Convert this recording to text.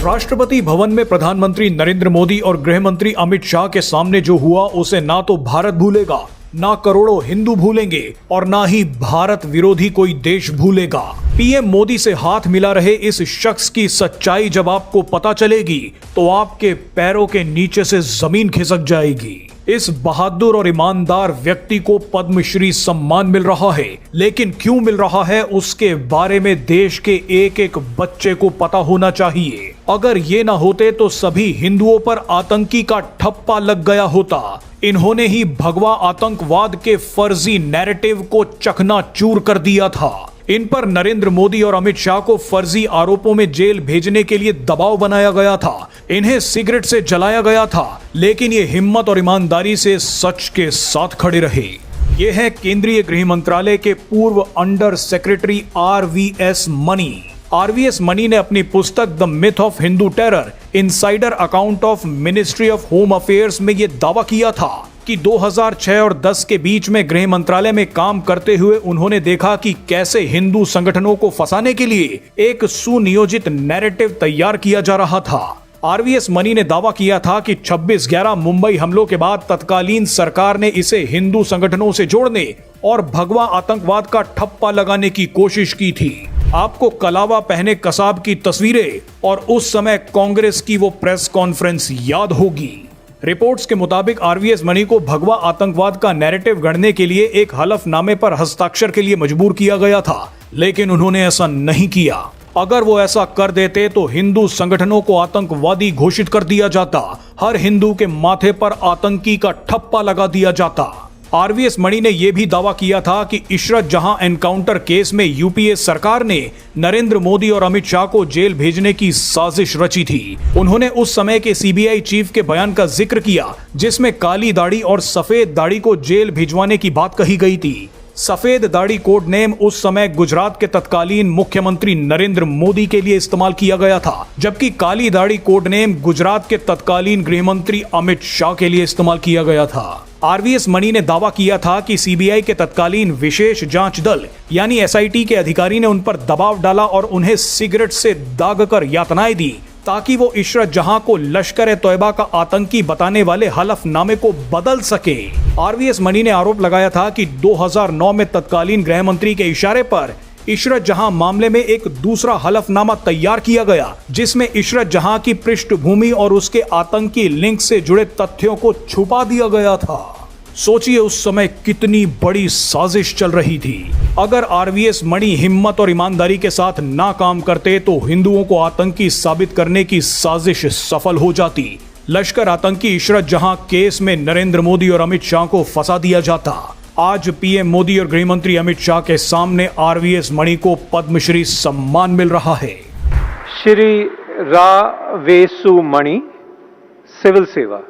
राष्ट्रपति भवन में प्रधानमंत्री नरेंद्र मोदी और गृह मंत्री अमित शाह के सामने जो हुआ उसे ना तो भारत भूलेगा, ना करोड़ों हिंदू भूलेंगे और ना ही भारत विरोधी कोई देश भूलेगा। पीएम मोदी से हाथ मिला रहे इस शख्स की सच्चाई जब आपको पता चलेगी तो आपके पैरों के नीचे से जमीन खिसक जाएगी। इस बहादुर और ईमानदार व्यक्ति को पद्मश्री सम्मान मिल रहा है, लेकिन क्यों मिल रहा है उसके बारे में देश के एक एक बच्चे को पता होना चाहिए। अगर ये ना होते तो सभी हिंदुओं पर आतंकी का ठप्पा लग गया होता। इन्होंने ही भगवा आतंकवाद के फर्जी नैरेटिव को चकनाचूर कर दिया था। इन पर नरेंद्र मोदी और अमित शाह को फर्जी आरोपों में जेल भेजने के लिए दबाव बनाया गया था। इन्हें सिगरेट से जलाया गया था, लेकिन ये हिम्मत और ईमानदारी से सच के साथ खड़े रहे। ये है केंद्रीय गृह मंत्रालय के पूर्व under secretary RVS money. RVS money ने अपनी पुस्तक the myth of Hindu terror insider account of ministry of home affairs में यह दावा किया था कि 2006 और 10 के बीच में गृह मंत्रालय में काम करते हुए उन्होंने देखा कि कैसे हिंदू संगठनों को फंसाने के लिए एक सुनियोजित नैरेटिव तैयार किया जा रहा था। RVS मनी ने दावा किया था कि 26/11 मुंबई हमलों के बाद तत्कालीन सरकार ने इसे हिंदू संगठनों से जोड़ने और भगवा आतंकवाद का ठप्पा लगाने की कोशिश की थी। आपको कलावा पहने कसाब की तस्वीरें और उस समय कांग्रेस की वो प्रेस कॉन्फ्रेंस याद होगी। रिपोर्ट्स के मुताबिक RVS मनी को भगवा आतंकवाद का नैरेटिव गढ़ने के लिए एक हलफनामे पर हस्ताक्षर के लिए मजबूर किया गया था, लेकिन उन्होंने ऐसा नहीं किया। अगर वो ऐसा कर देते तो हिंदू संगठनों को आतंकवादी घोषित कर दिया जाता, हर हिंदू के माथे पर आतंकी का ठप्पा लगा दिया जाता। RVS मणि ने यह भी दावा किया था कि इशरत जहां एनकाउंटर केस में यूपीए सरकार ने नरेंद्र मोदी और अमित शाह को जेल भेजने की साजिश रची थी। उन्होंने उस समय के CBI चीफ के बयान का जिक्र किया, जिसमें काली दाढ़ी और सफेद दाढ़ी को जेल भिजवाने की बात कही गई थी। सफेद दाढ़ी कोड नेम उस समय गुजरात के तत्कालीन मुख्यमंत्री नरेंद्र मोदी के लिए इस्तेमाल किया गया था, जबकि काली दाढ़ी कोड नेम गुजरात के तत्कालीन गृह मंत्री अमित शाह के लिए इस्तेमाल किया गया था। RVS मणि ने दावा किया था कि CBI के तत्कालीन विशेष जांच दल यानी SIT के अधिकारी ने उन पर दबाव डाला और उन्हें सिगरेट से दागकर यातनाएं दी ताकि वो इशरत जहां को लश्कर-ए-तौयबा का आतंकी बताने वाले हलफनामे को बदल सके। RVS मणि ने आरोप लगाया था कि 2009 में तत्कालीन गृह मंत्री के इशारे पर इशरत जहां मामले में एक दूसरा हलफनामा तैयार किया गया, जिसमें इशरत जहां की पृष्ठभूमि और उसके आतंकी लिंक से जुड़े तथ्यों को छुपा दिया गया था। सोचिए उस समय कितनी बड़ी साजिश चल रही थी। अगर RVS मणि हिम्मत और ईमानदारी के साथ ना काम करते तो हिंदुओं को आतंकी साबित करने की साजिश सफल हो जाती। लश्कर आतंकी इशरत जहां केस में नरेंद्र मोदी और अमित शाह को फंसा दिया जाता। आज PM मोदी और गृह मंत्री अमित शाह के सामने RVS मणि को पद्मश्री सम्मान मिल रहा है। श्री RVS मणि, सिविल सेवा।